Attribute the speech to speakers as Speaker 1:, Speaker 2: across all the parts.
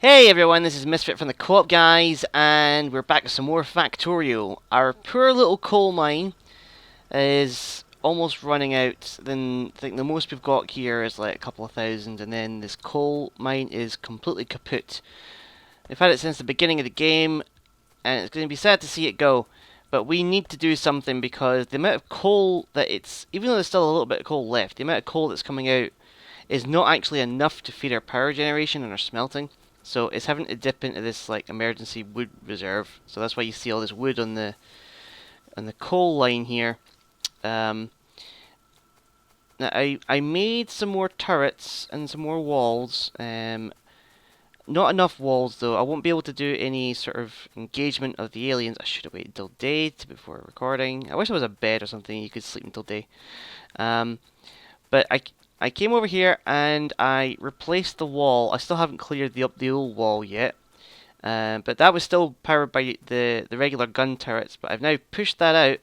Speaker 1: Hey everyone, this is Misfit from the Co-op guys, and we're back with some more Factorio. Our poor little coal mine is almost running out. Then I think the most we've got here is like a couple of thousand, and then this coal mine is completely kaput. We've had it since the beginning of the game, and it's going to be sad to see it go. But we need to do something because the amount of coal that even though there's still a little bit of coal left, the amount of coal that's coming out is not actually enough to feed our power generation and our smelting. So it's having to dip into this like emergency wood reserve. So that's why you see all this wood on the coal line here. Um, Now I made some more turrets and some more walls. Not enough walls though. I won't be able to do any sort of engagement of the aliens. I should have waited until day before recording. I wish there was a bed or something you could sleep until day. Um, but I came over here and I replaced the wall. I still haven't cleared the old wall yet. But that was still powered by the regular gun turrets. But I've now pushed that out,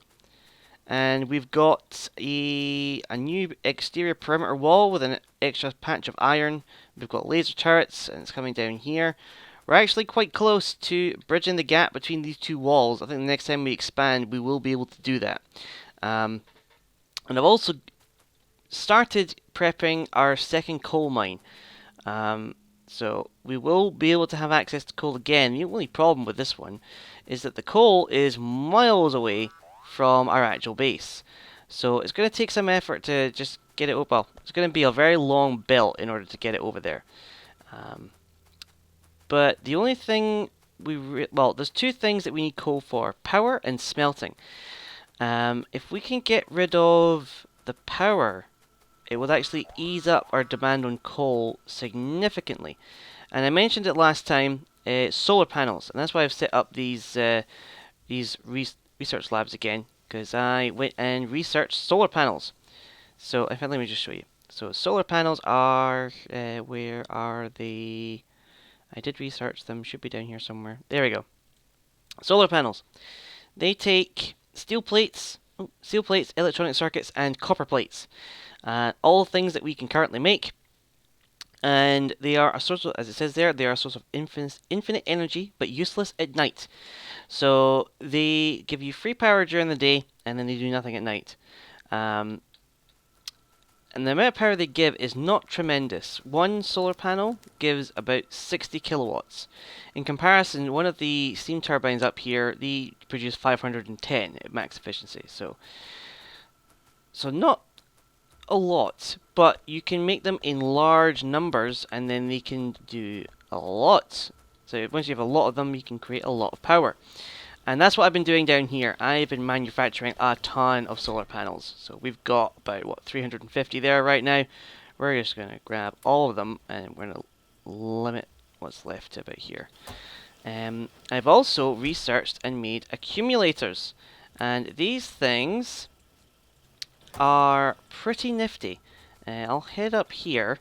Speaker 1: and we've got a new exterior perimeter wall with an extra patch of iron. We've got laser turrets, and it's coming down here. We're actually quite close to bridging the gap between these two walls. I think the next time we expand, we will be able to do that. And I've also started prepping our second coal mine. So we will be able to have access to coal again. The only problem with this one is that the coal is miles away from our actual base. So it's going to take some effort to just get it over. Well, it's going to be a very long belt in order to get it over there. Um, but the only thing well, there's two things that we need coal for: power and smelting. If we can get rid of the power, it would actually ease up our demand on coal significantly. And I mentioned it last time, solar panels, and that's why I've set up these research labs again, because I went and researched solar panels. So in fact, let me just show you. So solar panels are where are they? I did research them. Should be down here somewhere. There we go. Solar panels. They take steel plates, electronic circuits, and copper plates. All things that we can currently make, and they are a source of, as it says there, they are a source of infinite energy, but useless at night. So they give you free power during the day, and then they do nothing at night. Um, and the amount of power they give is not tremendous. One solar panel gives about 60 kilowatts. In comparison, one of the steam turbines up here, they produce 510 at max efficiency. So not a lot, but you can make them in large numbers, and then they can do a lot. So once you have a lot of them, you can create a lot of power. And that's what I've been doing down here. I've been manufacturing a ton of solar panels. So we've got about, 350 there right now. We're just going to grab all of them, and we're going to limit what's left to about here. I've also researched and made accumulators. And these things are pretty nifty. I'll head up here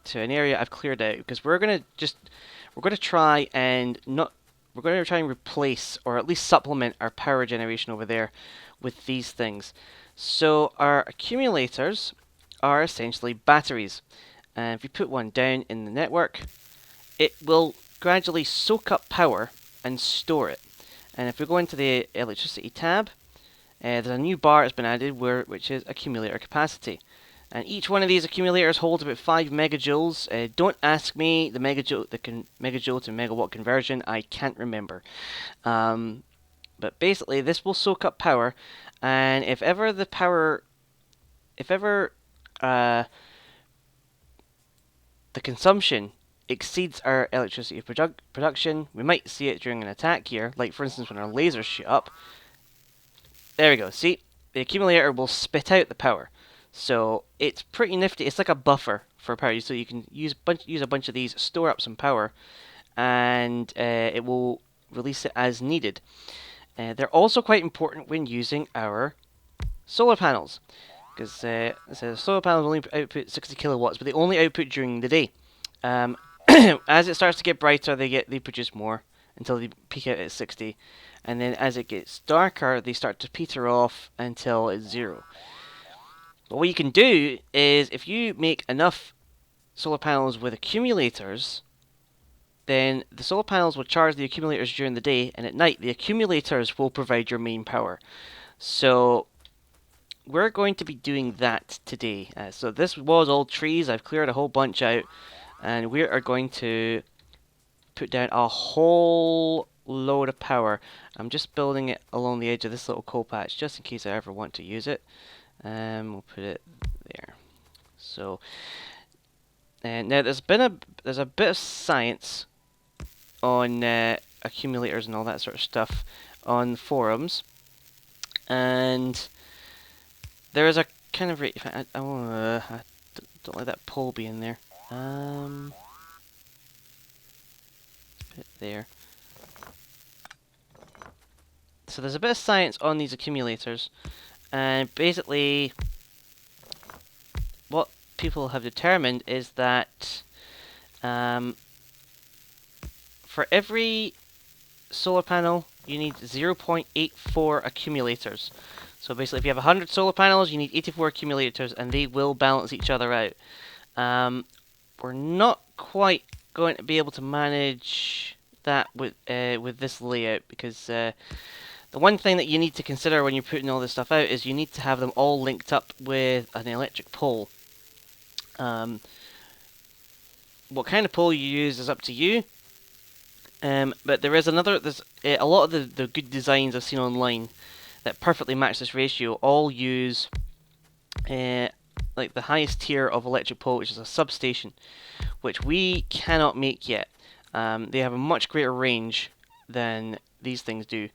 Speaker 1: to an area I've cleared out, because we're going to try and not we're going to try and replace, or at least supplement, our power generation over there with these things. So our accumulators are essentially batteries. And if you put one down in the network, it will gradually soak up power and store it. And if we go into the electricity tab, there's a new bar that's been added which is accumulator capacity. And each one of these accumulators holds about 5 megajoules. Don't ask me the megajoule to megawatt conversion. I can't remember. But basically, this will soak up power, and if ever the consumption exceeds our electricity production, we might see it during an attack here. Like for instance, when our lasers shoot up. There we go. See, the accumulator will spit out the power. So it's pretty nifty. It's like a buffer for power, so you can use a bunch of these, store up some power, and it will release it as needed. They're also quite important when using our solar panels, because solar panels only output 60 kilowatts, but they only output during the day. As it starts to get brighter, they produce more until they peak out at 60, and then as it gets darker, they start to peter off until it's 0. But what you can do is, if you make enough solar panels with accumulators, then the solar panels will charge the accumulators during the day, and at night the accumulators will provide your main power. So we're going to be doing that today. So this was all trees. I've cleared a whole bunch out, and we are going to put down a whole load of power. I'm just building it along the edge of this little coal patch, just in case I ever want to use it. We'll put it there. So, and now there's a bit of science on accumulators and all that sort of stuff on forums, and there is a kind of I don't let that pole be in there. Put it there. So there's a bit of science on these accumulators, and basically what people have determined is that for every solar panel you need 0.84 accumulators. So basically if you have 100 solar panels you need 84 accumulators, and they will balance each other out. We're not quite going to be able to manage that with this layout, because the one thing that you need to consider when you're putting all this stuff out is you need to have them all linked up with an electric pole. What kind of pole you use is up to you, but there's a lot of the good designs I've seen online that perfectly match this ratio all use like the highest tier of electric pole, which is a substation, which we cannot make yet. They have a much greater range than these things do,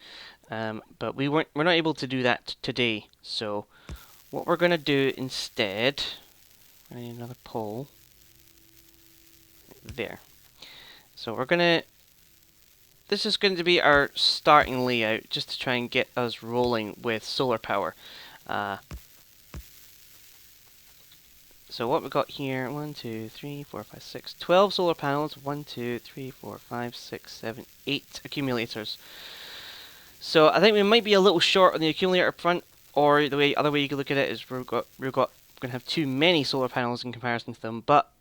Speaker 1: but we're not able to do that today. So what we're going to do instead, I need another pole there. So this is going to be our starting layout, just to try and get us rolling with solar power. So what we've got here, 1, 2, 3, 4, 5, 6, 12 solar panels, 1, 2, 3, 4, 5, 6, 7, 8 accumulators. So I think we might be a little short on the accumulator front, or the other way you could look at it is we're going to have too many solar panels in comparison to them, but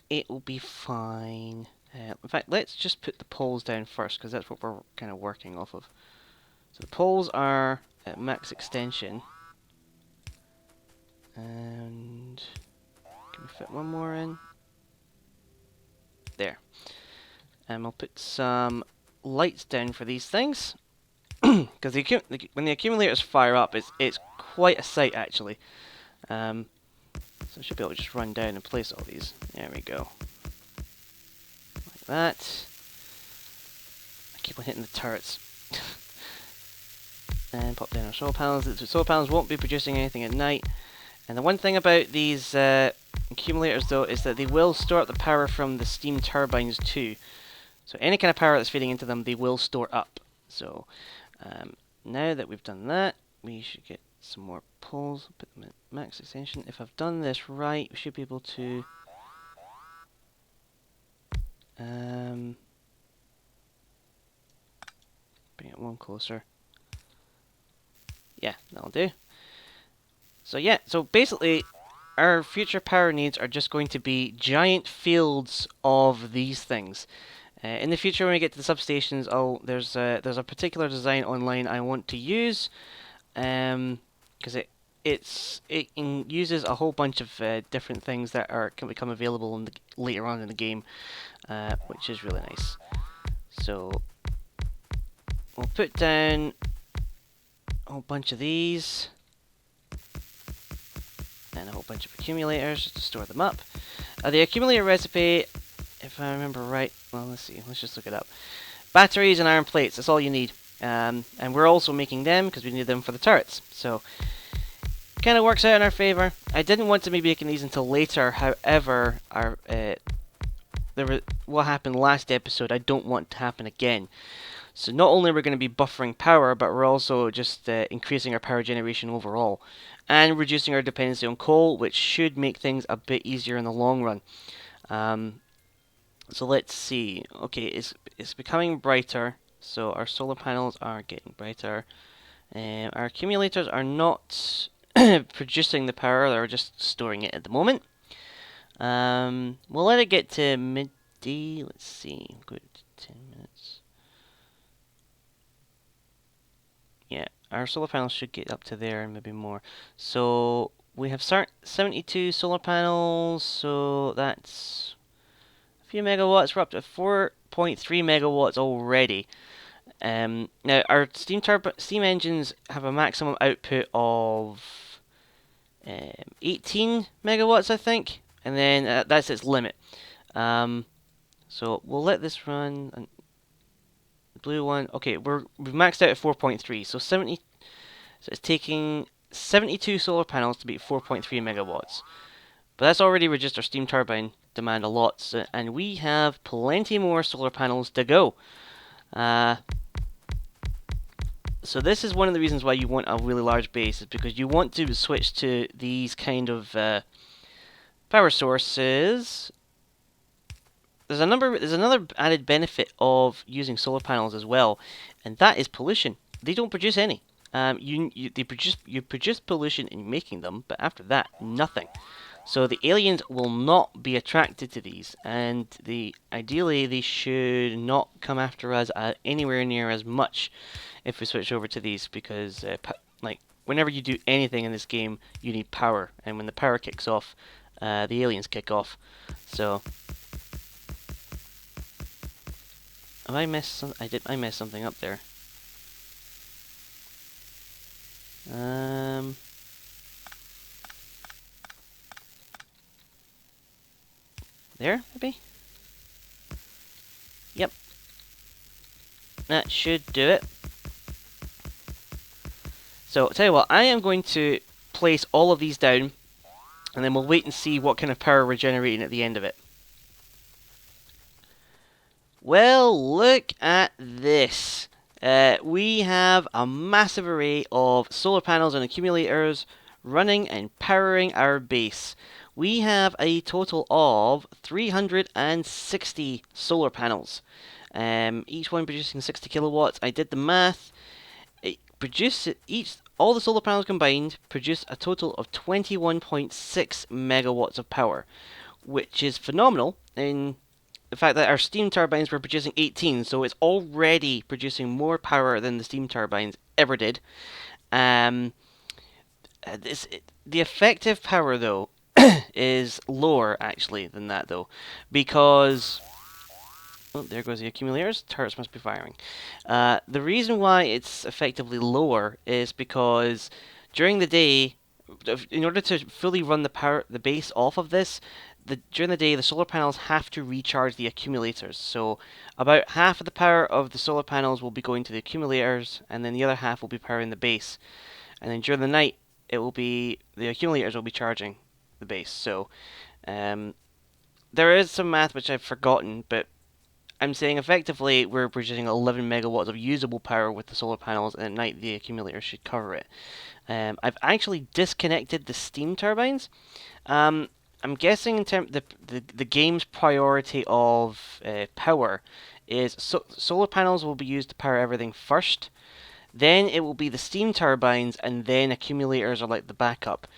Speaker 1: it will be fine. In fact, let's just put the poles down first, because that's what we're kind of working off of. So the poles are at max extension. And can we fit one more in? There. And we'll put some lights down for these things, because when the accumulators fire up, it's quite a sight actually. So I should be able to just run down and place all these. There we go. Like that. I keep on hitting the turrets. And pop down our solar panels. The solar panels won't be producing anything at night. And the one thing about these accumulators though is that they will store up the power from the steam turbines too. So any kind of power that's feeding into them, they will store up. So now that we've done that, we should get some more poles, put them at max extension. If I've done this right, we should be able to bring it one closer. Yeah, that'll do. So yeah, so basically our future power needs are just going to be giant fields of these things. In the future, when we get to the substations, there's a particular design online I want to use, because it uses a whole bunch of different things that can become available later on in the game, which is really nice. So we'll put down a whole bunch of these. And a whole bunch of accumulators just to store them up. The accumulator recipe, if I remember right, well, let's see, let's just look it up. Batteries and iron plates, that's all you need. And we're also making them because we need them for the turrets. So, kind of works out in our favour. I didn't want to be making these until later, however, what happened last episode I don't want to happen again. So not only are we going to be buffering power, but we're also just increasing our power generation overall. And reducing our dependency on coal, which should make things a bit easier in the long run. So let's see. Okay, it's becoming brighter. So our solar panels are getting brighter. Our accumulators are not producing the power, they're just storing it at the moment. We'll let it get to day. Let's see. Go to 10 minutes. Yeah, our solar panels should get up to there and maybe more. So we have 72 solar panels, so that's a few megawatts. We're up to 4.3 megawatts already. Now our steam engines have a maximum output of 18 megawatts, I think, and then that's its limit. So we'll let this run. And the blue one, okay, we've maxed out at 4.3, so 70. So it's taking 72 solar panels to beat 4.3 megawatts. But that's already reduced our steam turbine demand a lot, so, and we have plenty more solar panels to go. So this is one of the reasons why you want a really large base, is because you want to switch to these kind of power sources. There's another added benefit of using solar panels as well, and that is pollution. They don't produce any. You produce pollution in making them, but after that, nothing. So the aliens will not be attracted to these, and ideally they should not come after us anywhere near as much if we switch over to these, because like whenever you do anything in this game, you need power, and when the power kicks off, the aliens kick off. So have I messed some? I messed something up there. There, maybe? Yep. That should do it. So, I'll tell you what, I am going to place all of these down, and then we'll wait and see what kind of power we're generating at the end of it. Well, look at this. We have a massive array of solar panels and accumulators running and powering our base. We have a total of 360 solar panels, each one producing 60 kilowatts. I did the math. All the solar panels combined produce a total of 21.6 megawatts of power, which is phenomenal in the fact that our steam turbines were producing 18, so it's already producing more power than the steam turbines ever did. The effective power, though, is lower, actually, than that, though, because... Oh, there goes the accumulators. Turrets must be firing. The reason why it's effectively lower is because during the day, in order to fully run the base off of this, during the day, the solar panels have to recharge the accumulators. So about half of the power of the solar panels will be going to the accumulators, and then the other half will be powering the base. And then during the night, the accumulators will be charging the base. So there is some math which I've forgotten, but I'm saying effectively we're producing 11 megawatts of usable power with the solar panels, and at night the accumulators should cover it. I've actually disconnected the steam turbines. I'm guessing in the game's priority of power is solar panels will be used to power everything first. Then it will be the steam turbines, and then accumulators are like the backup.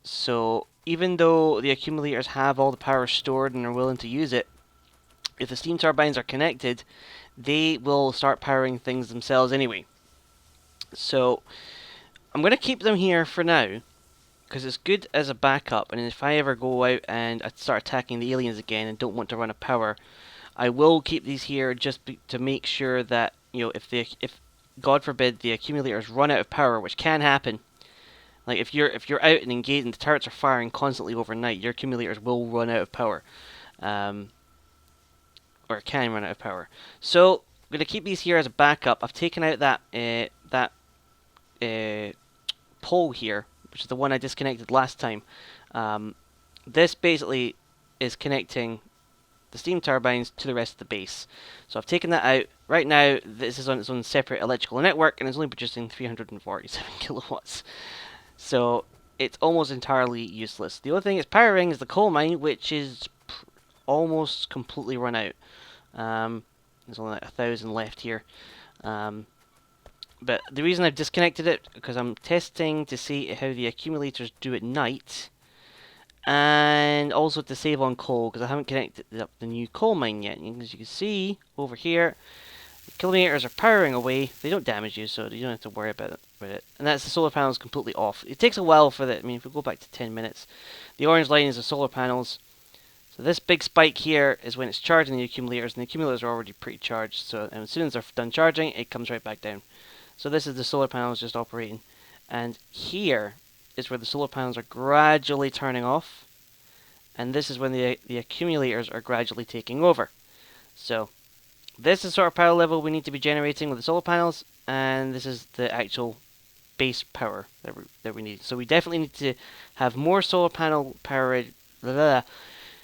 Speaker 1: So even though the accumulators have all the power stored and are willing to use it, if the steam turbines are connected, they will start powering things themselves anyway. So I'm going to keep them here for now, because it's good as a backup, and if I ever go out and I start attacking the aliens again and don't want to run a power, I will keep these here just to make sure that, you know, if God forbid the accumulators run out of power, which can happen, like if you're out and engaged and the turrets are firing constantly overnight, your accumulators will run out of power, or can run out of power. So I'm gonna keep these here as a backup. I've taken out that pole here, which is the one I disconnected last time. This basically is connecting the steam turbines to the rest of the base. So I've taken that out. Right now, this is on its own separate electrical network, and it's only producing 347 kilowatts. So it's almost entirely useless. The only thing it's powering is the coal mine, which is almost completely run out. There's only like 1,000 left here. But the reason I've disconnected it, because I'm testing to see how the accumulators do at night, And also to save on coal, because I haven't connected up the new coal mine yet. And as you can see over here, the kilometers are powering away. They don't damage you, so you don't have to worry about it. And that's the solar panels completely off. It takes a while for that. I mean, if we go back to 10 minutes, the orange line is the solar panels. So this big spike here is when it's charging the accumulators, and the accumulators are already pretty charged. So as soon as they're done charging, it comes right back down. So this is the solar panels just operating. And here is where the solar panels are gradually turning off. And this is when the accumulators are gradually taking over. So this is sort of power level we need to be generating with the solar panels, and this is the actual base power that we need. So we definitely need to have more solar panel power,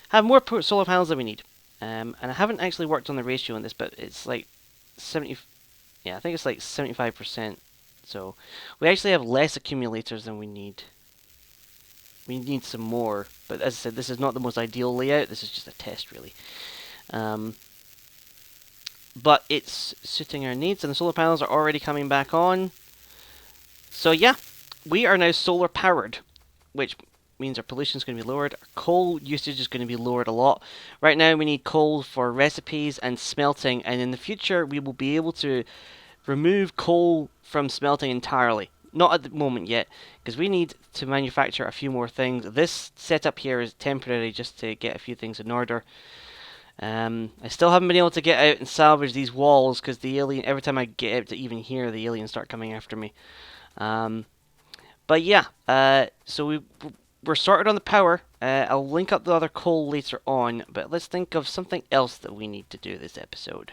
Speaker 1: have more solar panels than we need. And I haven't actually worked on the ratio on this, but it's like 70. Yeah, I think it's like 75%. So we actually have less accumulators than we need. We need some more, but as I said, this is not the most ideal layout. This is just a test, really. But it's suiting our needs, and the solar panels are already coming back on. So yeah, we are now solar powered, which means our pollution is going to be lowered. Our coal usage is going to be lowered a lot. Right now we need coal for recipes and smelting, and in the future we will be able to remove coal from smelting entirely. Not at the moment yet, because we need to manufacture a few more things. This setup here is temporary, just to get a few things in order. I still haven't been able to get out and salvage these walls, because the alien, every time I get out to even here, the aliens start coming after me. But yeah, so we're sorted on the power. I'll link up the other coal later on, but let's think of something else that we need to do this episode.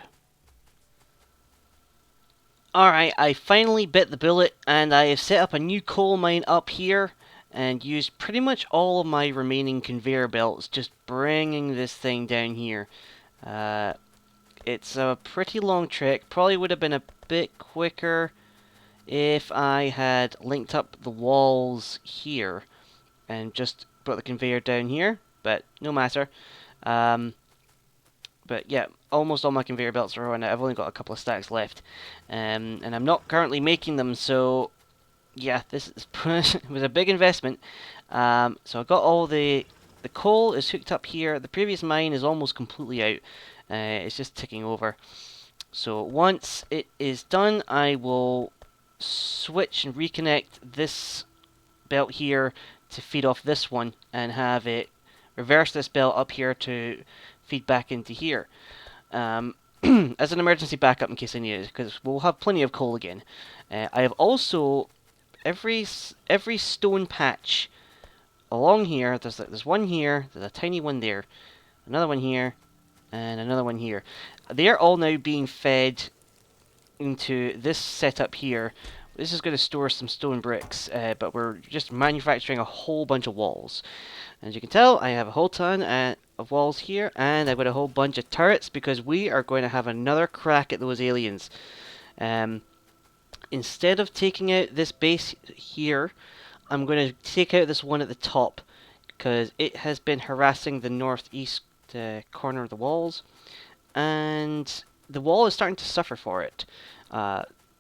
Speaker 1: Alright, I finally bit the bullet, and I have set up a new coal mine up here, and used pretty much all of my remaining conveyor belts, just bringing this thing down here. It's a pretty long trek, probably would have been a bit quicker if I had linked up the walls here, and just brought the conveyor down here, but no matter. But yeah, almost all my conveyor belts are on. I've only got a couple of stacks left, and I'm not currently making them. So yeah, this is it was a big investment. So I got all the coal is hooked up here. The previous mine is almost completely out. It's just ticking over. So once it is done, I will switch and reconnect this belt here to feed off this one, and have it reverse this belt up here to feed back into here. As an emergency backup in case I need it, because we'll have plenty of coal again. I have also every stone patch along here. There's one here. There's a tiny one there. Another one here, and another one here. They are all now being fed into this setup here. This is going to store some stone bricks, but we're just manufacturing a whole bunch of walls. As you can tell, I have a whole ton of walls here, and I've got a whole bunch of turrets, because we are going to have another crack at those aliens. Instead of taking out this base here, I'm going to take out this one at the top, because it has been harassing the northeast corner of the walls, and the wall is starting to suffer for it.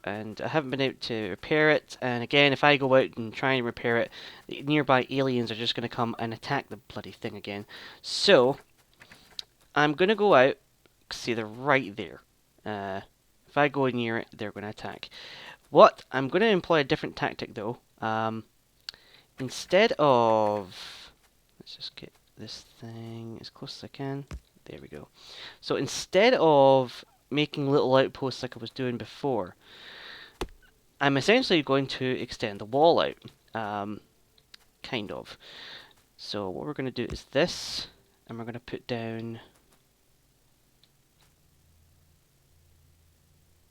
Speaker 1: And I haven't been able to repair it, and again, if I go out and try and repair it, the nearby aliens are just going to come and attack the bloody thing again. So, I'm going to go out, see, they're right there. If I go near it, they're going to attack. I'm going to employ a different tactic though. Instead of, let's just get this thing as close as I can. There we go. So instead of making little outposts like I was doing before, I'm essentially going to extend the wall out, kind of. So what we're going to do is this, and we're going to put down,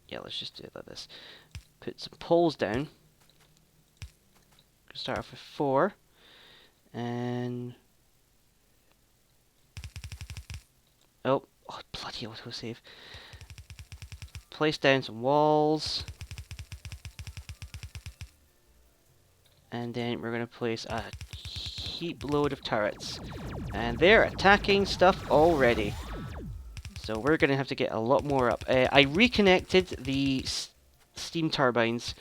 Speaker 1: yeah, let's just do it like this. Put some poles down. Start off with 4, and oh bloody autosave. Place down some walls. And then we're going to place a heap load of turrets. And they're attacking stuff already. So we're going to have to get a lot more up. I reconnected the steam turbines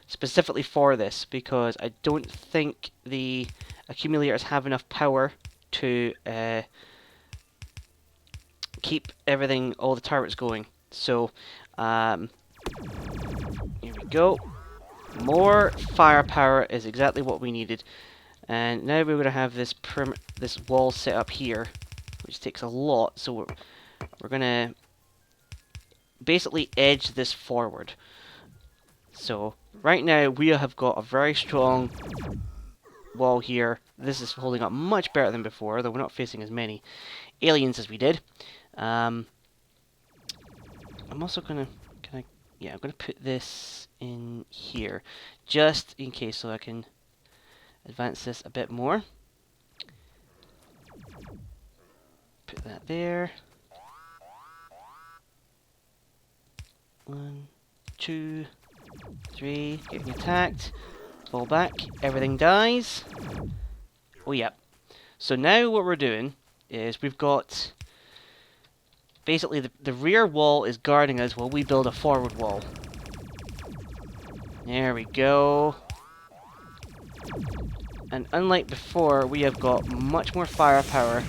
Speaker 1: specifically for this, because I don't think the accumulators have enough power to keep everything, all the turrets going. So, here we go. More firepower is exactly what we needed. And now we're going to have this wall set up here, which takes a lot. So we're going to basically edge this forward. So right now we have got a very strong wall here. This is holding up much better than before, though we're not facing as many aliens as we did. I'm also gonna, I'm gonna put this in here, just in case, so I can advance this a bit more. Put that there. 1, 2, 3, getting attacked. Fall back, everything dies. Oh yeah. So now what we're doing is we've got basically the rear wall is guarding us while we build a forward wall. There we go. And unlike before, we have got much more firepower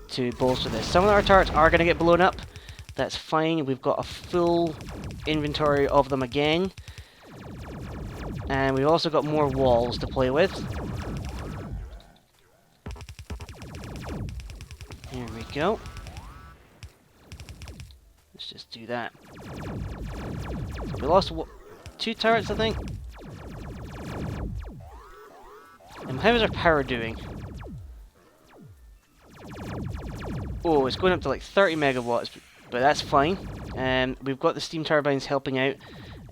Speaker 1: to bolster this. Some of our turrets are going to get blown up. That's fine. We've got a full inventory of them again. And we've also got more walls to play with. Here we go. Let's just do that. We lost 2 turrets, I think. And how is our power doing? Oh, it's going up to like 30 megawatts, but that's fine. We've got the steam turbines helping out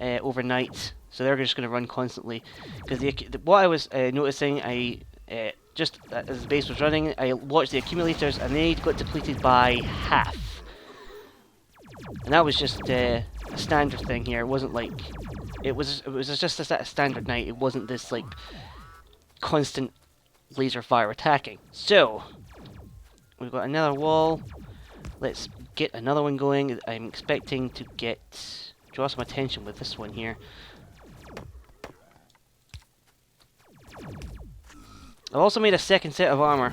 Speaker 1: overnight, so they're just going to run constantly. Because what I was noticing, just as the base was running, I watched the accumulators, and they got depleted by half. And that was just a standard thing here. It wasn't like it was just a standard night. It wasn't this like constant laser fire attacking. So we've got another wall. Let's get another one going. I'm expecting to draw some attention with this one here. I've also made a second set of armor,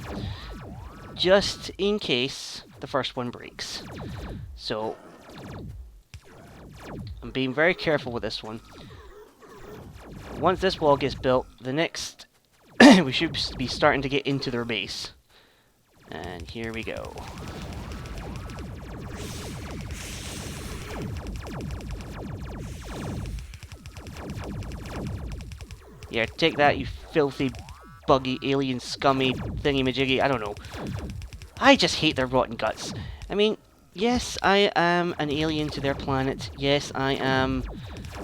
Speaker 1: just in case the first one breaks. So I'm being very careful with this one. Once this wall gets built, the next we should be starting to get into their base. And here we go. Yeah, take that, you filthy, buggy, alien, scummy, thingy-majiggy, I don't know. I just hate their rotten guts. I mean, yes, I am an alien to their planet. Yes, I am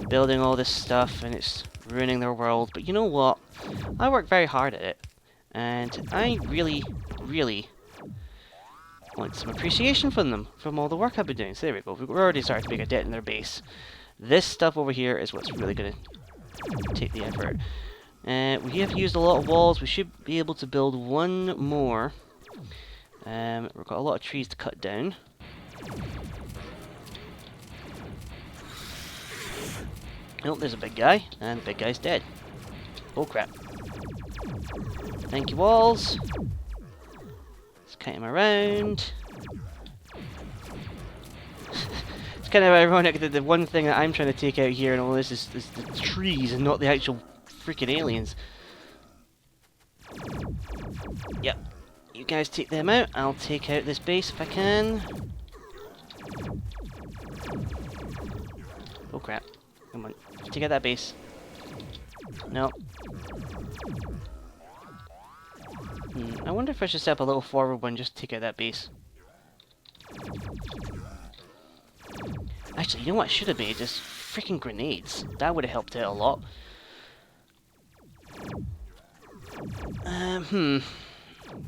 Speaker 1: building all this stuff, and it's ruining their world. But you know what? I work very hard at it. And I really, really want some appreciation from them, from all the work I've been doing. So there we go. We're already starting to make a dent in their base. This stuff over here is what's really going to take the effort. We have used a lot of walls. We should be able to build one more. We've got a lot of trees to cut down. Oh, there's a big guy, and the big guy's dead. Oh crap. Thank you, walls. Let's kite him around. It's kind of ironic that the one thing that I'm trying to take out here and all this is the trees and not the actual freaking aliens. Yep. You guys take them out. I'll take out this base if I can. Oh crap. Come on. Take out that base. No. I wonder if I should set up a little forward one just to take out that base. Actually, you know what I should have made? Just freaking grenades. That would have helped out a lot.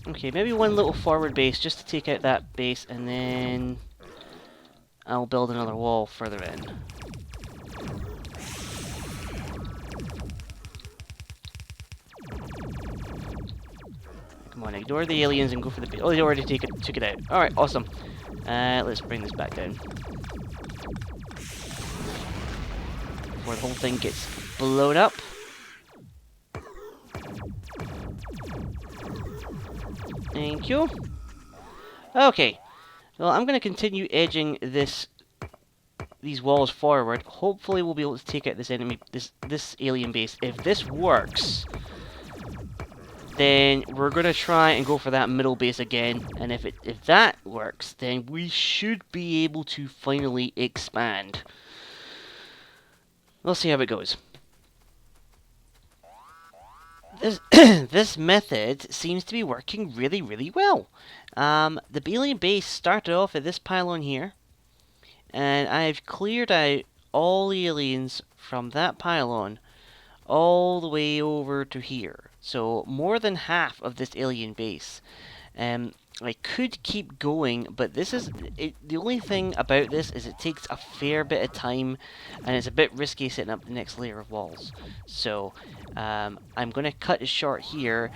Speaker 1: Okay, maybe one little forward base just to take out that base, and then I'll build another wall further in. Come on, ignore the aliens and go for the base. Oh, they already took it out. Alright, awesome. Let's bring this back down. Before the whole thing gets blown up. Thank you. Okay. Well, I'm going to continue edging these walls forward. Hopefully we'll be able to take out this alien base. If this works, then we're going to try and go for that middle base again. And if that works, then we should be able to finally expand. We'll see how it goes. This method seems to be working really, really well. The alien base started off at this pylon here, and I've cleared out all the aliens from that pylon all the way over to here. So more than half of this alien base. I could keep going, but this is the only thing about this is it takes a fair bit of time, and it's a bit risky setting up the next layer of walls. So I'm going to cut it short here.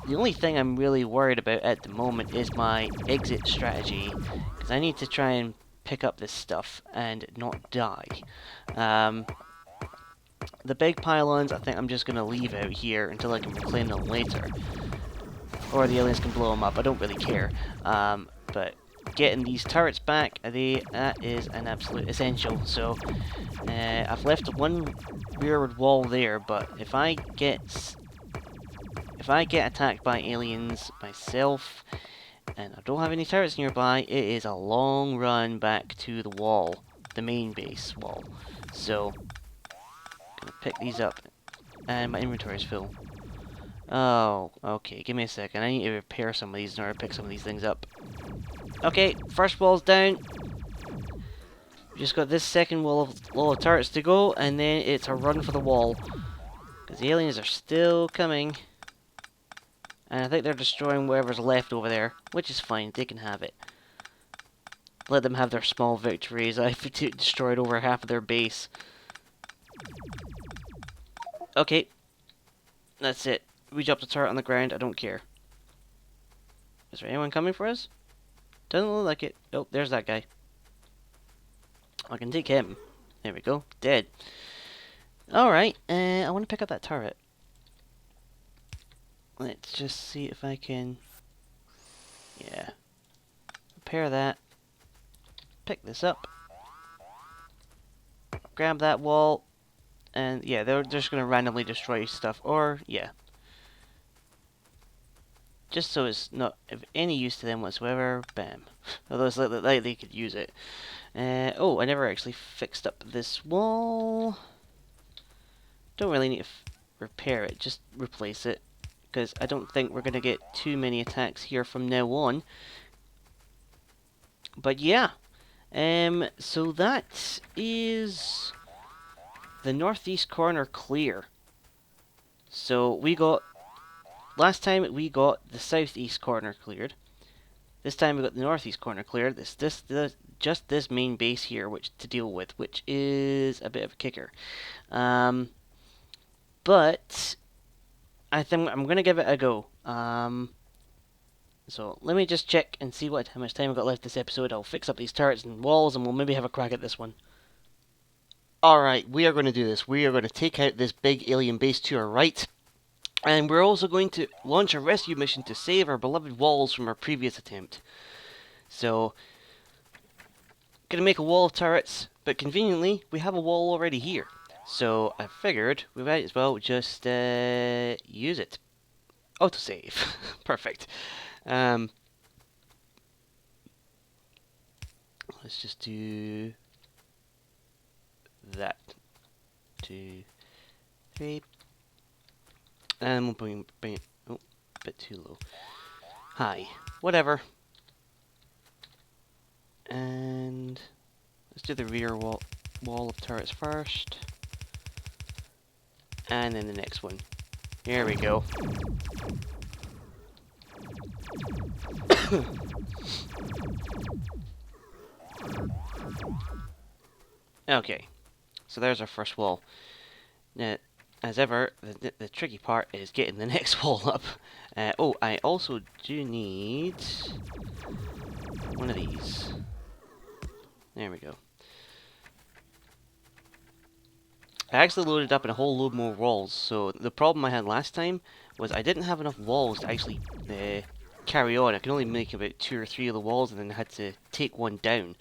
Speaker 1: The only thing I'm really worried about at the moment is my exit strategy, because I need to try and pick up this stuff and not die. The big pylons, I think I'm just going to leave out here until I can reclaim them later. Or the aliens can blow them up, I don't really care. But getting these turrets back, that is an absolute essential. So, I've left one rearward wall there, but if I get attacked by aliens myself, and I don't have any turrets nearby, it is a long run back to the wall, the main base wall. So, gonna pick these up, and my inventory is full. Oh, okay, give me a second. I need to repair some of these in order to pick some of these things up. Okay, first wall's down. We just got this second wall of turrets to go, and then it's a run for the wall. Because the aliens are still coming. And I think they're destroying whatever's left over there, which is fine, they can have it. Let them have their small victories. I've destroyed over half of their base. Okay, that's it. We dropped a turret on the ground, I don't care. Is there anyone coming for us? Doesn't look like it. Oh, there's that guy. I can take him. There we go. Dead. Alright, I want to pick up that turret. Let's just see if I can... Yeah. Repair that. Pick this up. Grab that wall. And yeah, they're just going to randomly destroy stuff. Or, yeah. Just so it's not of any use to them whatsoever. Bam. Although it's like they could use it. Oh, I never actually fixed up this wall. Don't really need to repair it, just replace it. Because I don't think we're going to get too many attacks here from now on. But yeah. So that is the northeast corner clear. So we got... Last time we got the southeast corner cleared. This time we got the northeast corner cleared. Just this main base here, which to deal with, which is a bit of a kicker. But I think I'm gonna give it a go. So let me just check and see how much time I've got left this episode. I'll fix up these turrets and walls, and we'll maybe have a crack at this one. Alright, we are going to do this. We are going to take out this big alien base to our right. And we're also going to launch a rescue mission to save our beloved walls from our previous attempt. So, gonna make a wall of turrets, but conveniently, we have a wall already here. So, I figured we might as well just use it. Autosave. Perfect. Let's just do that. 2, 3. And we'll bring it, oh, a bit too low. Hi. Whatever. And let's do the rear wall of turrets first. And then the next one. Here we go. Okay. So there's our first wall. Now, as ever, the tricky part is getting the next wall up. Oh, I also do need one of these. There we go. I actually loaded up in a whole load more walls, so the problem I had last time was I didn't have enough walls to actually carry on. I could only make about 2 or 3 of the walls, and then I had to take one down.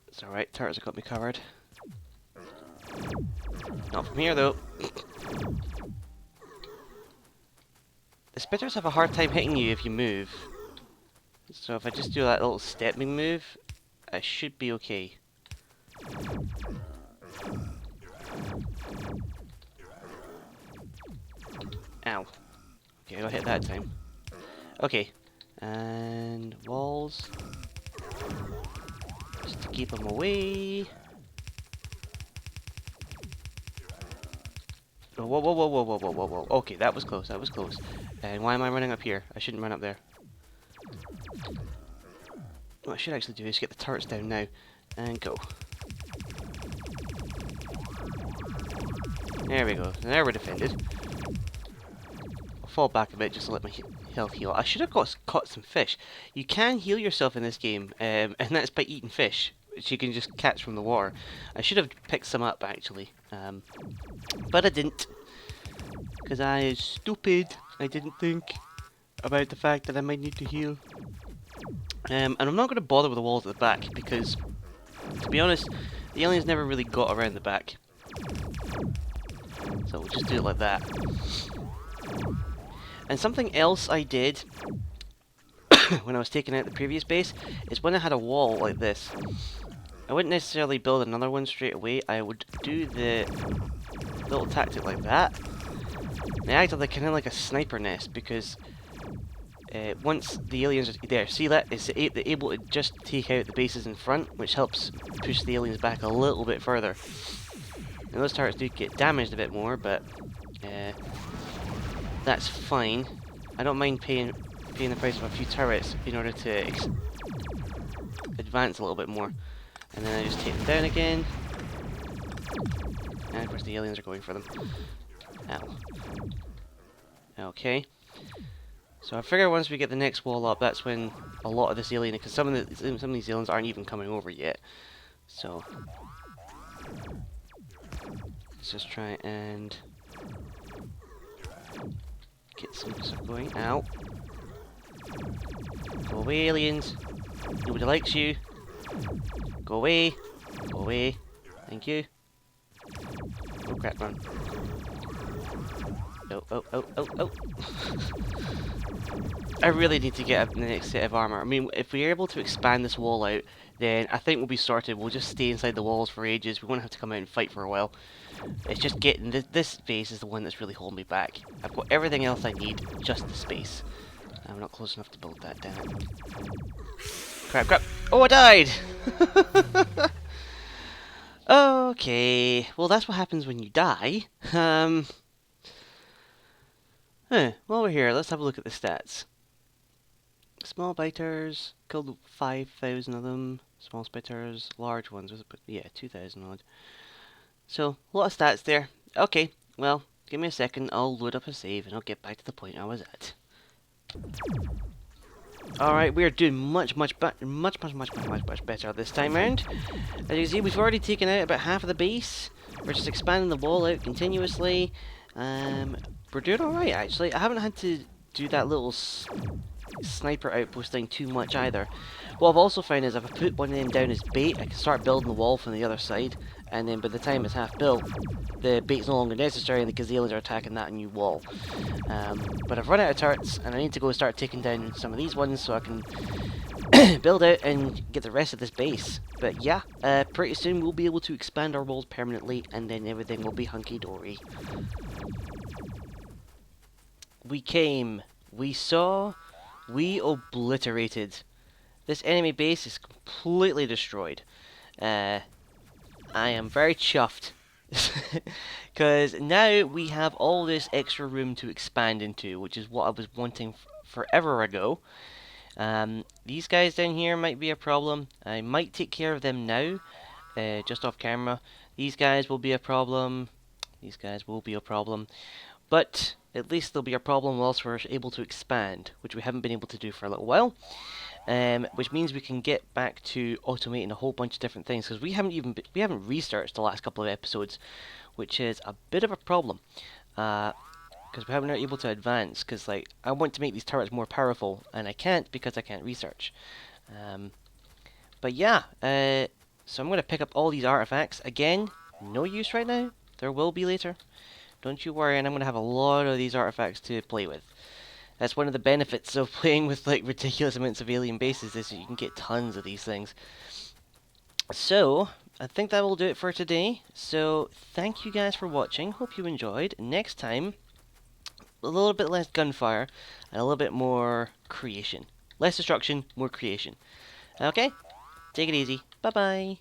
Speaker 1: It's alright, turrets have got me covered. Not from here, though. The spitters have a hard time hitting you if you move. So if I just do that little stepping move, I should be okay. Ow. Okay, I got hit that time. Okay. And walls. Just to keep them away. Oh, whoa, whoa, whoa, whoa, whoa, whoa, whoa, whoa. Okay, that was close, that was close. And why am I running up here? I shouldn't run up there. What I should actually do is get the turrets down now. And go. There we go. Now we're defended. I'll fall back a bit just to let my health heal. I should have caught some fish. You can heal yourself in this game, and that's by eating fish, which you can just catch from the water. I should have picked some up, actually. But I didn't. Because I is stupid. I didn't think about the fact that I might need to heal. And I'm not going to bother with the walls at the back, because, to be honest, the aliens never really got around the back. So we'll just do it like that. And something else I did when I was taking out the previous base is when I had a wall like this, I wouldn't necessarily build another one straight away. I would do the little tactic like that. And I acted like kind of like a sniper nest, because once the aliens are there, see that? It's able to just take out the bases in front, which helps push the aliens back a little bit further. And those turrets do get damaged a bit more, but that's fine. I don't mind paying the price of a few turrets in order to advance a little bit more. And then I just take them down again. And of course the aliens are going for them. Ow. Okay. So I figure once we get the next wall up, that's when a lot of this alien, because some of these aliens aren't even coming over yet. So let's just try and get some stuff going. Ow. Go away, aliens. Nobody likes you. Go away. Go away. Thank you. Oh crap, run. Oh, oh, oh, oh, oh. I really need to get the next set of armor. I mean, if we're able to expand this wall out, then I think we'll be sorted. We'll just stay inside the walls for ages. We won't have to come out and fight for a while. It's just getting this base is the one that's really holding me back. I've got everything else I need, just the space. I'm not close enough to build that, damn it. Crap, crap. Oh, I died! Okay, well that's what happens when you die. While we're here, let's have a look at the stats. Small biters, killed 5,000 of them. Small spitters, large ones, yeah, 2,000 odd. So, a lot of stats there. Okay, well, give me a second, I'll load up a save and I'll get back to the point I was at. Alright, we are doing much better this time round. As you can see, we've already taken out about half of the base. We're just expanding the wall out continuously. We're doing alright, actually. I haven't had to do that little sniper outpost thing too much either. What I've also found is if I put one of them down as bait, I can start building the wall from the other side, and then by the time it's half built, the bait's no longer necessary because the aliens are attacking that new wall. But I've run out of turrets, and I need to go start taking down some of these ones so I can build out and get the rest of this base. But yeah, pretty soon we'll be able to expand our walls permanently, and then everything will be hunky-dory. We came, we saw, we obliterated. This enemy base is completely destroyed. I am very chuffed. Because now we have all this extra room to expand into, which is what I was wanting forever ago. These guys down here might be a problem. I might take care of them now, just off camera. These guys will be a problem. These guys will be a problem. But at least there'll be a problem whilst we're able to expand, which we haven't been able to do for a little while. which means we can get back to automating a whole bunch of different things because we haven't researched the last couple of episodes, which is a bit of a problem. Because we haven't been able to advance. Because like I want to make these turrets more powerful, and I can't because I can't research. But yeah, so I'm going to pick up all these artifacts again. No use right now. There will be later. Don't you worry, and I'm going to have a lot of these artifacts to play with. That's one of the benefits of playing with like ridiculous amounts of alien bases is that you can get tons of these things. So, I think that will do it for today. So, thank you guys for watching. Hope you enjoyed. Next time, a little bit less gunfire and a little bit more creation. Less destruction, more creation. Okay? Take it easy. Bye-bye.